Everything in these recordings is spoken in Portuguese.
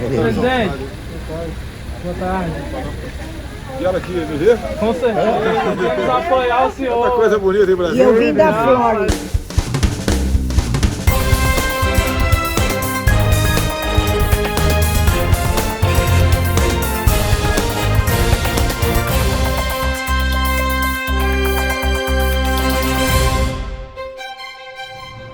Presidente, boa tarde. Vieram aqui me ver? Com certeza, queremos apoiar o senhor. Muita coisa bonita em Brasília. E eu vim da Flórida.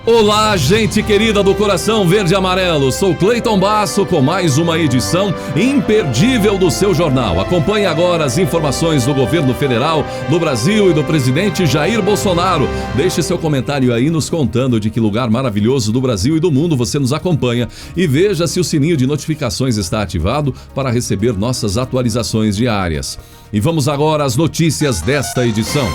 Olá, gente querida do Coração Verde e Amarelo, sou Cleiton Basso com mais uma edição imperdível do seu jornal. Acompanhe agora as informações do governo federal, do Brasil e do presidente Jair Bolsonaro. Deixe seu comentário aí nos contando de que lugar maravilhoso do Brasil e do mundo você nos acompanha e veja se o sininho de notificações está ativado para receber nossas atualizações diárias. E vamos agora às notícias desta edição.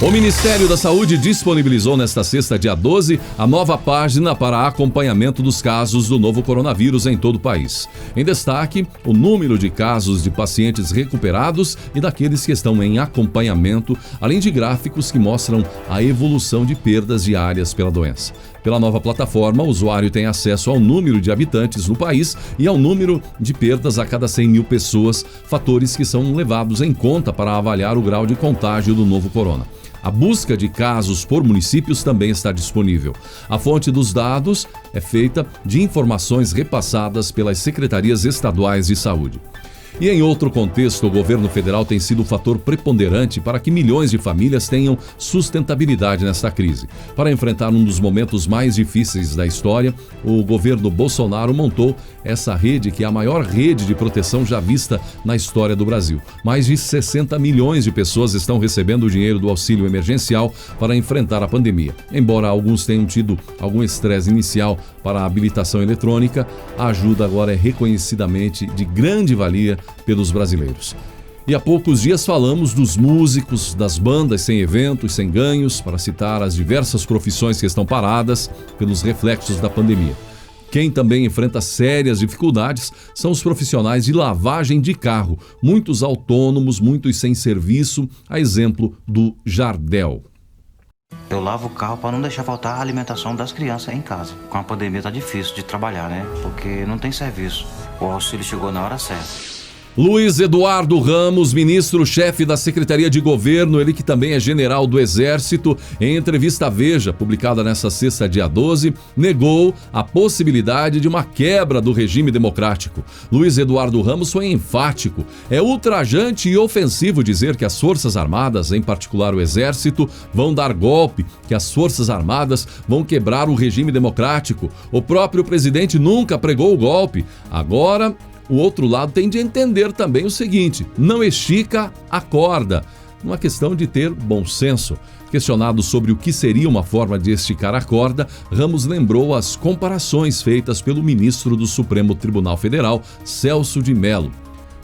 O Ministério da Saúde disponibilizou nesta sexta, dia 12, a nova página para acompanhamento dos casos do novo coronavírus em todo o país. Em destaque, o número de casos de pacientes recuperados e daqueles que estão em acompanhamento, além de gráficos que mostram a evolução de perdas diárias pela doença. Pela nova plataforma, o usuário tem acesso ao número de habitantes no país e ao número de perdas a cada 100 mil pessoas, fatores que são levados em conta para avaliar o grau de contágio do novo corona. A busca de casos por municípios também está disponível. A fonte dos dados é feita de informações repassadas pelas secretarias estaduais de saúde. E em outro contexto, o governo federal tem sido o fator preponderante para que milhões de famílias tenham sustentabilidade nesta crise. Para enfrentar um dos momentos mais difíceis da história, o governo Bolsonaro montou essa rede, que é a maior rede de proteção já vista na história do Brasil. Mais de 60 milhões de pessoas estão recebendo o dinheiro do auxílio emergencial para enfrentar a pandemia. Embora alguns tenham tido algum estresse inicial para a habilitação eletrônica, a ajuda agora é reconhecidamente de grande valia pelos brasileiros. E há poucos dias falamos dos músicos, das bandas sem eventos, sem ganhos, para citar as diversas profissões que estão paradas pelos reflexos da pandemia. Quem também enfrenta sérias dificuldades são os profissionais de lavagem de carro, muitos autônomos, muitos sem serviço, a exemplo do Jardel. Eu lavo o carro para não deixar faltar a alimentação das crianças em casa. Com a pandemia tá difícil de trabalhar, né? Porque não tem serviço. O auxílio chegou na hora certa. Luiz Eduardo Ramos, ministro-chefe da Secretaria de Governo, ele que também é general do Exército, em entrevista à Veja, publicada nesta sexta, dia 12, negou a possibilidade de uma quebra do regime democrático. Luiz Eduardo Ramos foi enfático. É ultrajante e ofensivo dizer que as Forças Armadas, em particular o Exército, vão dar golpe, que as Forças Armadas vão quebrar o regime democrático. O próprio presidente nunca pregou o golpe. Agora, o outro lado tem de entender também o seguinte: não estica a corda. Uma questão de ter bom senso. Questionado sobre o que seria uma forma de esticar a corda, Ramos lembrou as comparações feitas pelo ministro do Supremo Tribunal Federal, Celso de Mello.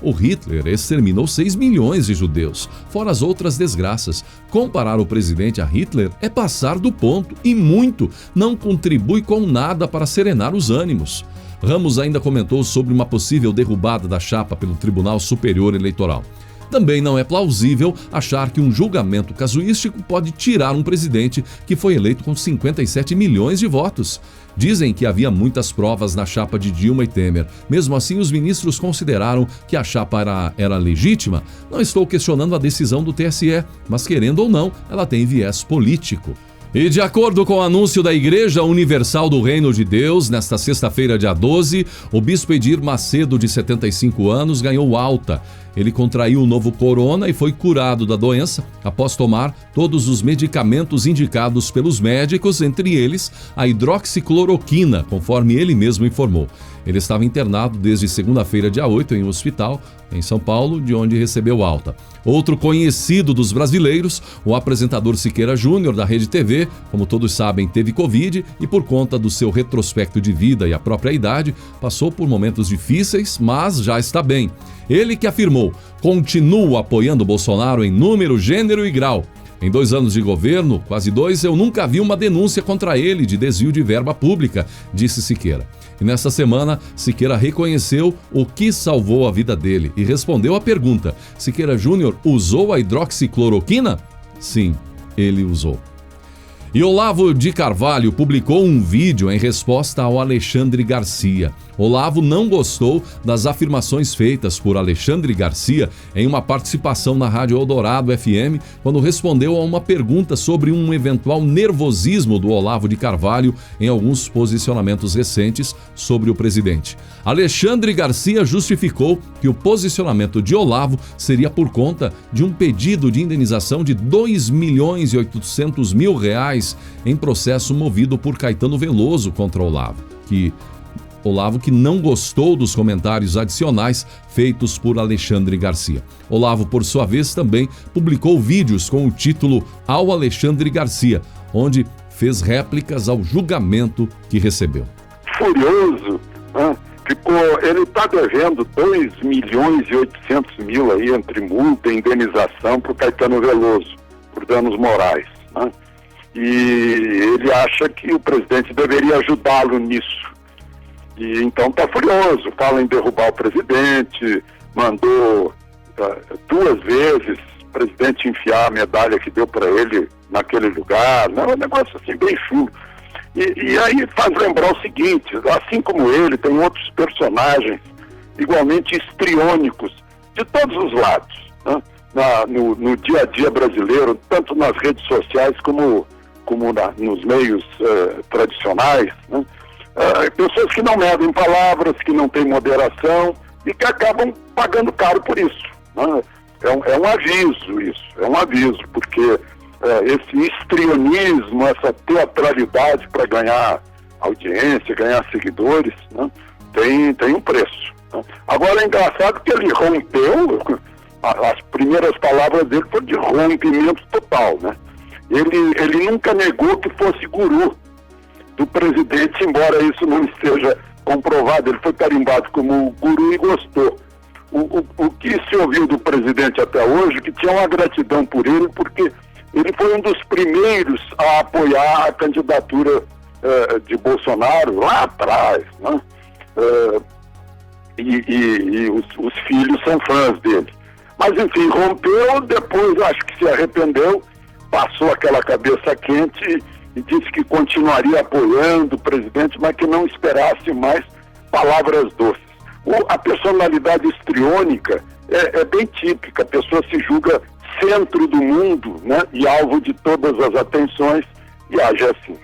O Hitler exterminou 6 milhões de judeus, fora as outras desgraças. Comparar o presidente a Hitler é passar do ponto e muito. Não contribui com nada para serenar os ânimos. Ramos ainda comentou sobre uma possível derrubada da chapa pelo Tribunal Superior Eleitoral. Também não é plausível achar que um julgamento casuístico pode tirar um presidente que foi eleito com 57 milhões de votos. Dizem que havia muitas provas na chapa de Dilma e Temer. Mesmo assim, os ministros consideraram que a chapa era legítima. Não estou questionando a decisão do TSE, mas querendo ou não, ela tem viés político. E de acordo com o anúncio da Igreja Universal do Reino de Deus, nesta sexta-feira, dia 12, o bispo Edir Macedo, de 75 anos, ganhou alta. Ele contraiu o novo corona e foi curado da doença após tomar todos os medicamentos indicados pelos médicos, entre eles a hidroxicloroquina, conforme ele mesmo informou. Ele estava internado desde segunda-feira, dia 8, em um hospital em São Paulo, de onde recebeu alta. Outro conhecido dos brasileiros, o apresentador Siqueira Júnior, da Rede TV, como todos sabem, teve Covid e, por conta do seu retrospecto de vida e a própria idade, passou por momentos difíceis, mas já está bem. Ele que afirmou: continuo apoiando Bolsonaro em número, gênero e grau. Em 2 anos de governo, quase 2, eu nunca vi uma denúncia contra ele de desvio de verba pública, disse Siqueira. E nesta semana, Siqueira reconheceu o que salvou a vida dele e respondeu à pergunta: Siqueira Júnior usou a hidroxicloroquina? Sim, ele usou. E Olavo de Carvalho publicou um vídeo em resposta ao Alexandre Garcia. Olavo não gostou das afirmações feitas por Alexandre Garcia em uma participação na Rádio Eldorado FM, quando respondeu a uma pergunta sobre um eventual nervosismo do Olavo de Carvalho em alguns posicionamentos recentes sobre o presidente. Alexandre Garcia justificou que o posicionamento de Olavo seria por conta de um pedido de indenização de R$ 2.800.000 em processo movido por Caetano Veloso contra Olavo, que não gostou dos comentários adicionais feitos por Alexandre Garcia. Olavo, por sua vez, também publicou vídeos com o título Ao Alexandre Garcia, onde fez réplicas ao julgamento que recebeu. Furioso, né? Ele está devendo 2.800.000 aí entre multa e indenização para o Caetano Veloso, por danos morais, né? E ele acha que o presidente deveria ajudá-lo nisso. E então está furioso, fala em derrubar o presidente, mandou 2 vezes o presidente enfiar a medalha que deu para ele naquele lugar, né? Um negócio assim bem chulo. E aí faz lembrar o seguinte, assim como ele, tem outros personagens igualmente histriônicos de todos os lados, né? No dia a dia brasileiro, tanto nas redes sociais como nos meios tradicionais, né? Pessoas que não medem palavras, que não têm moderação e que acabam pagando caro por isso, né? É um aviso isso, porque esse histrionismo, essa teatralidade para ganhar audiência, ganhar seguidores, né, tem um preço, né? Agora é engraçado que ele rompeu, as primeiras palavras dele foram de rompimento total, né? Ele nunca negou que fosse guru do presidente, embora isso não esteja comprovado. Ele foi carimbado como guru e gostou. O que se ouviu do presidente até hoje, que tinha uma gratidão por ele, porque ele foi um dos primeiros a apoiar a candidatura de Bolsonaro lá atrás, né? E os filhos são fãs dele. Mas enfim, rompeu, depois acho que se arrependeu, passou aquela cabeça quente e disse que continuaria apoiando o presidente, mas que não esperasse mais palavras doces. A personalidade histriônica é bem típica, a pessoa se julga centro do mundo, né, e alvo de todas as atenções, e age assim.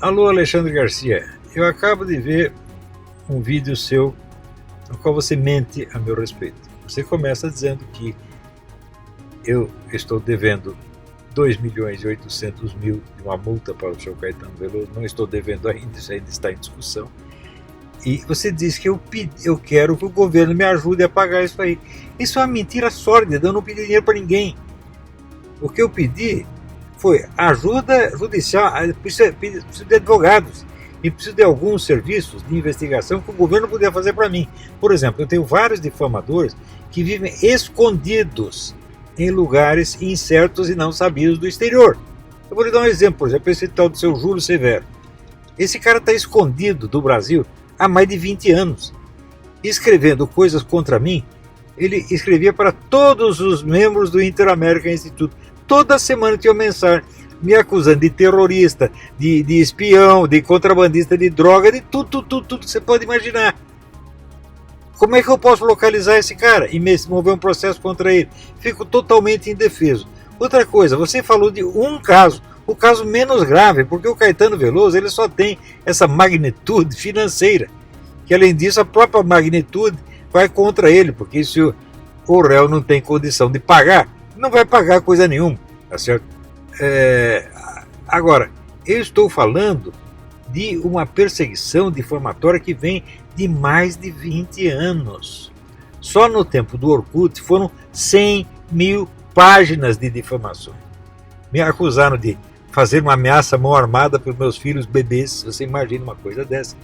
Alô, Alexandre Garcia, eu acabo de ver um vídeo seu no qual você mente a meu respeito. Você começa dizendo que eu estou devendo 2.800.000 de uma multa para o senhor Caetano Veloso, não estou devendo ainda, isso ainda está em discussão. E você diz que eu quero que o governo me ajude a pagar isso aí. Isso é uma mentira sórdida, eu não pedi dinheiro para ninguém. O que eu pedi foi ajuda judicial, preciso de advogados e preciso de alguns serviços de investigação que o governo poderia fazer para mim. Por exemplo, eu tenho vários difamadores que vivem escondidos em lugares incertos e não sabidos do exterior. Eu vou lhe dar um exemplo, por exemplo, esse tal do seu Júlio Severo. Esse cara está escondido do Brasil há mais de 20 anos, escrevendo coisas contra mim. Ele escrevia para todos os membros do Inter-American Institute. Toda semana tinha uma mensagem me acusando de terrorista, de espião, de contrabandista de droga, de tudo que você pode imaginar. Como é que eu posso localizar esse cara e mover um processo contra ele? Fico totalmente indefeso. Outra coisa, você falou de um caso, o caso menos grave, porque o Caetano Veloso ele só tem essa magnitude financeira, que além disso a própria magnitude vai contra ele, porque se o réu não tem condição de pagar, não vai pagar coisa nenhuma, tá certo? Agora, eu estou falando de uma perseguição difamatória que vem de mais de 20 anos. Só no tempo do Orkut foram 100.000 páginas de difamações. Me acusaram de fazer uma ameaça mão armada para os meus filhos bebês. Você imagina uma coisa dessa?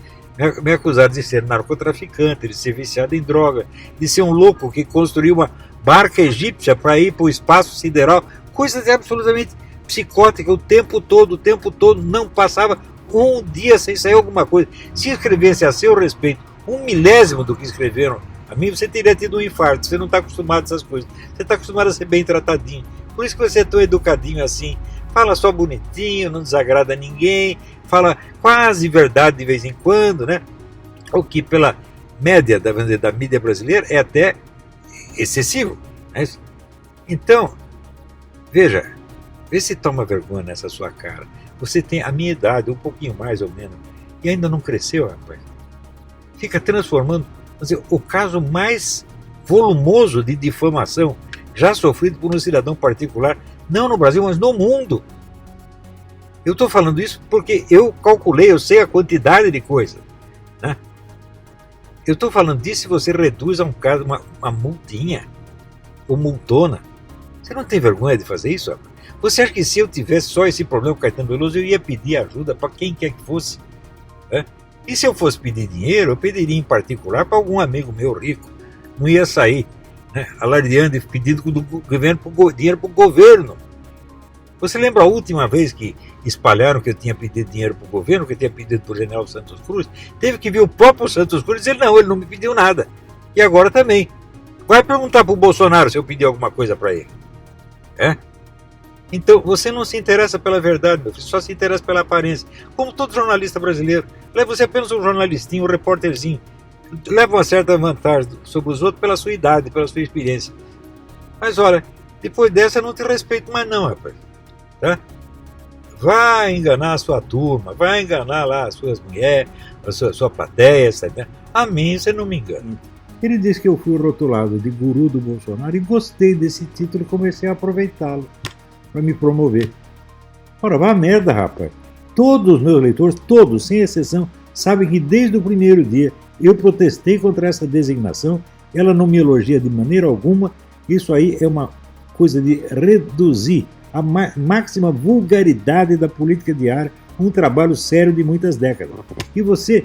Me acusaram de ser narcotraficante, de ser viciado em droga, de ser um louco que construiu uma barca egípcia para ir para o espaço sideral. Coisas absolutamente psicóticas o tempo todo, não passava um dia sem sair alguma coisa. Se escrevesse a seu respeito 1/1000 do que escreveram a mim, você teria tido um infarto. Você não está acostumado a essas coisas. Você está acostumado a ser bem tratadinho. Por isso que você é tão educadinho assim fala só bonitinho, não desagrada ninguém, fala quase verdade de vez em quando, né? O que pela média da mídia brasileira é até excessivo. Né? Então, veja, vê se toma vergonha nessa sua cara. Você tem a minha idade, um pouquinho mais ou menos, e ainda não cresceu, rapaz. Fica transformando, o caso mais volumoso de difamação já sofrido por um cidadão particular, não no Brasil, mas no mundo. Eu estou falando isso porque eu calculei, eu sei a quantidade de coisa. Né? Eu estou falando disso se você reduz a um caso, uma multinha, ou multona. Você não tem vergonha de fazer isso? Rapaz? Você acha que se eu tivesse só esse problema com o Caetano Veloso, eu ia pedir ajuda para quem quer que fosse? Né? E se eu fosse pedir dinheiro, eu pediria em particular para algum amigo meu rico. Não ia sair, né, alardeando e pedindo do governo dinheiro para o governo. Você lembra a última vez que espalharam que eu tinha pedido dinheiro para o governo, que eu tinha pedido para o general Santos Cruz? Teve que vir o próprio Santos Cruz e dizer, não, ele não me pediu nada. E agora também. Vai perguntar para o Bolsonaro se eu pedi alguma coisa para ele. É? Então, você não se interessa pela verdade, meu filho, só se interessa pela aparência. Como todo jornalista brasileiro. Você é apenas um jornalistinho, um repórterzinho. Leva uma certa vantagem sobre os outros pela sua idade, pela sua experiência. Mas olha, depois dessa eu não te respeito mais não, rapaz. Tá? Vai enganar a sua turma, vai enganar lá as suas mulheres, a sua plateia, sabe? A mim você não me engana. Ele disse que eu fui rotulado de guru do Bolsonaro e gostei desse título e comecei a aproveitá-lo para me promover. Ora, vá a merda, rapaz. Todos os meus leitores, todos, sem exceção, sabem que desde o primeiro dia eu protestei contra essa designação, ela não me elogia de maneira alguma, isso aí é uma coisa de reduzir a máxima vulgaridade da política diária, um trabalho sério de muitas décadas. E você,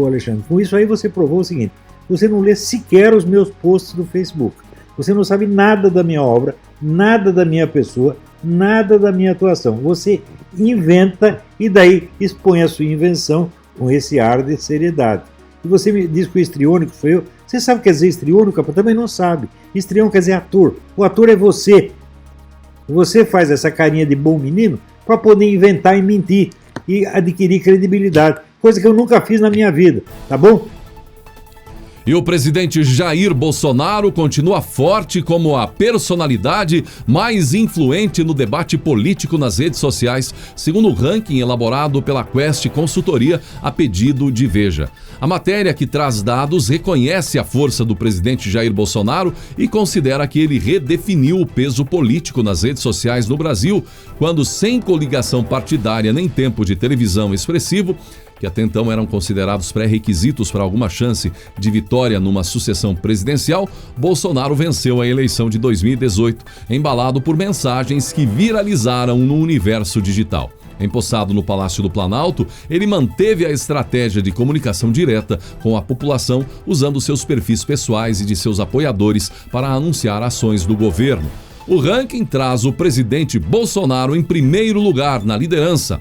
Alexandre, com isso aí você provou o seguinte, você não lê sequer os meus posts do Facebook, você não sabe nada da minha obra, nada da minha pessoa, nada da minha atuação, você inventa e daí expõe a sua invenção com esse ar de seriedade. E você me diz que o histriônico foi eu. Você sabe o que quer dizer histriônico? Também não sabe. Histriônico quer dizer ator. O ator é você. Você faz essa carinha de bom menino para poder inventar e mentir e adquirir credibilidade. Coisa que eu nunca fiz na minha vida. Tá bom? E o presidente Jair Bolsonaro continua forte como a personalidade mais influente no debate político nas redes sociais, segundo o ranking elaborado pela Quest Consultoria a pedido de Veja. A matéria, que traz dados, reconhece a força do presidente Jair Bolsonaro e considera que ele redefiniu o peso político nas redes sociais no Brasil, quando, sem coligação partidária nem tempo de televisão expressivo, que até então eram considerados pré-requisitos para alguma chance de vitória numa sucessão presidencial, Bolsonaro venceu a eleição de 2018, embalado por mensagens que viralizaram no universo digital. Empossado no Palácio do Planalto, ele manteve a estratégia de comunicação direta com a população, usando seus perfis pessoais e de seus apoiadores para anunciar ações do governo. O ranking traz o presidente Bolsonaro em primeiro lugar na liderança.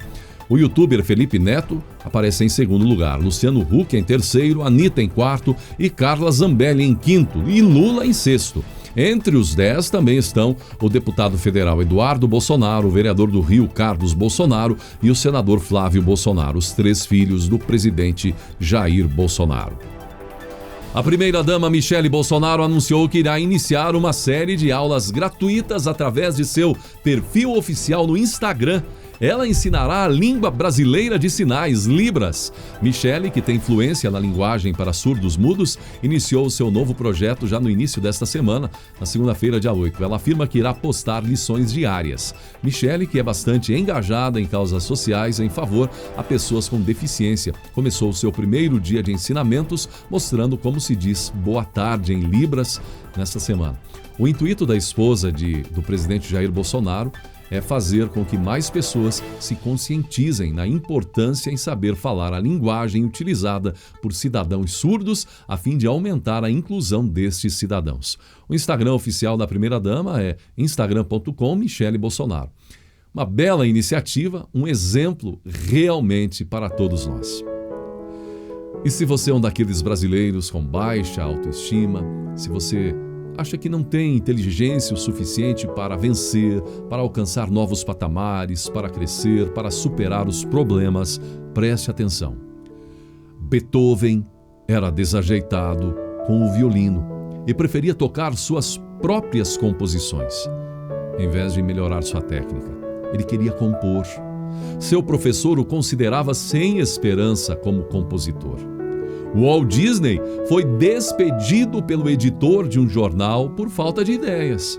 O youtuber Felipe Neto aparece em segundo lugar, Luciano Huck em terceiro, Anitta em quarto e Carla Zambelli em quinto e Lula em sexto. Entre os 10 também estão o deputado federal Eduardo Bolsonaro, o vereador do Rio Carlos Bolsonaro e o senador Flávio Bolsonaro, os 3 filhos do presidente Jair Bolsonaro. A primeira-dama Michele Bolsonaro anunciou que irá iniciar uma série de aulas gratuitas através de seu perfil oficial no Instagram. Ela ensinará a língua brasileira de sinais, Libras. Michele, que tem influência na linguagem para surdos mudos, iniciou seu novo projeto já no início desta semana, na segunda-feira, dia 8. Ela afirma que irá postar lições diárias. Michele, que é bastante engajada em causas sociais em favor a pessoas com deficiência, começou o seu primeiro dia de ensinamentos, mostrando como se diz boa tarde em Libras nesta semana. O intuito da esposa do presidente Jair Bolsonaro é fazer com que mais pessoas se conscientizem na importância em saber falar a linguagem utilizada por cidadãos surdos, a fim de aumentar a inclusão destes cidadãos. O Instagram oficial da primeira-dama é instagram.com/Michele Bolsonaro. Uma bela iniciativa, um exemplo realmente para todos nós. E se você é um daqueles brasileiros com baixa autoestima, se você acha que não tem inteligência o suficiente para vencer, para alcançar novos patamares, para crescer, para superar os problemas, preste atenção. Beethoven era desajeitado com o violino e preferia tocar suas próprias composições, em vez de melhorar sua técnica. Ele queria compor. Seu professor o considerava sem esperança como compositor. Walt Disney foi despedido pelo editor de um jornal por falta de ideias.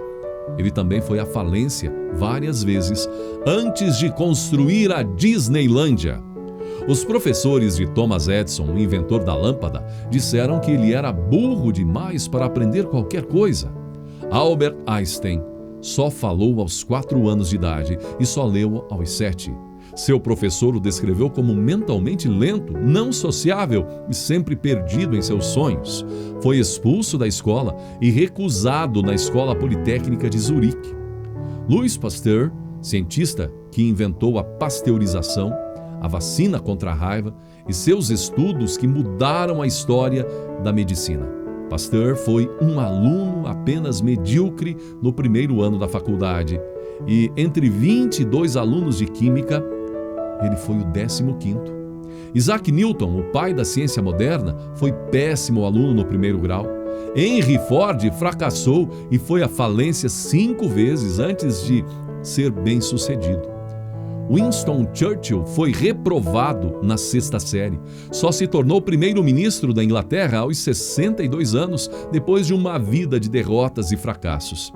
Ele também foi à falência várias vezes antes de construir a Disneylândia. Os professores de Thomas Edison, o inventor da lâmpada, disseram que ele era burro demais para aprender qualquer coisa. Albert Einstein só falou aos 4 anos de idade e só leu aos 7. Seu professor o descreveu como mentalmente lento, não sociável e sempre perdido em seus sonhos. Foi expulso da escola e recusado na Escola Politécnica de Zurique. Louis Pasteur, cientista que inventou a pasteurização, a vacina contra a raiva e seus estudos que mudaram a história da medicina. Pasteur foi um aluno apenas medíocre no primeiro ano da faculdade e, entre 22 alunos de química, ele foi o 15º. Isaac Newton, o pai da ciência moderna, foi péssimo aluno no primeiro grau. Henry Ford fracassou e foi à falência 5 vezes antes de ser bem-sucedido. Winston Churchill foi reprovado na 6ª série. Só se tornou primeiro-ministro da Inglaterra aos 62 anos, depois de uma vida de derrotas e fracassos.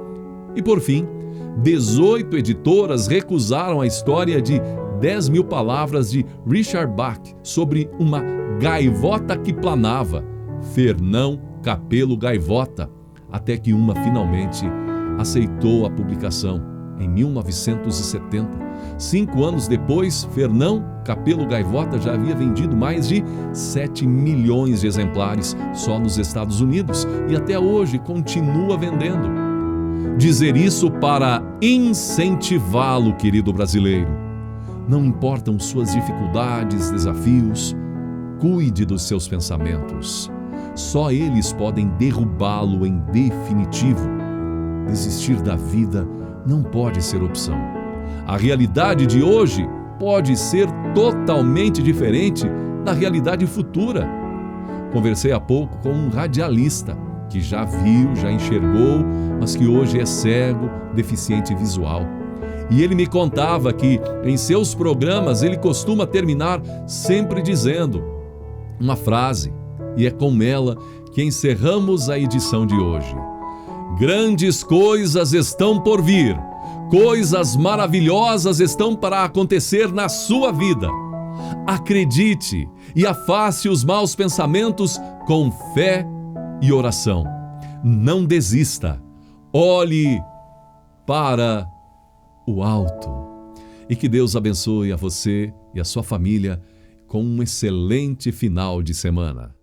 E por fim, 18 editoras recusaram a história de 10.000 palavras de Richard Bach sobre uma gaivota que planava, Fernão Capelo Gaivota, até que uma finalmente aceitou a publicação em 1970. 5 anos depois, Fernão Capelo Gaivota já havia vendido mais de 7 milhões de exemplares só nos Estados Unidos e até hoje continua vendendo. Dizer isso para incentivá-lo, querido brasileiro. Não importam suas dificuldades, desafios, cuide dos seus pensamentos. Só eles podem derrubá-lo em definitivo. Desistir da vida não pode ser opção. A realidade de hoje pode ser totalmente diferente da realidade futura. Conversei há pouco com um radialista que já viu, já enxergou, mas que hoje é cego, deficiente visual. E ele me contava que em seus programas ele costuma terminar sempre dizendo uma frase, e é com ela que encerramos a edição de hoje. Grandes coisas estão por vir, coisas maravilhosas estão para acontecer na sua vida. Acredite e afaste os maus pensamentos com fé e oração. Não desista, olhe para o alto. E que Deus abençoe a você e a sua família com um excelente final de semana.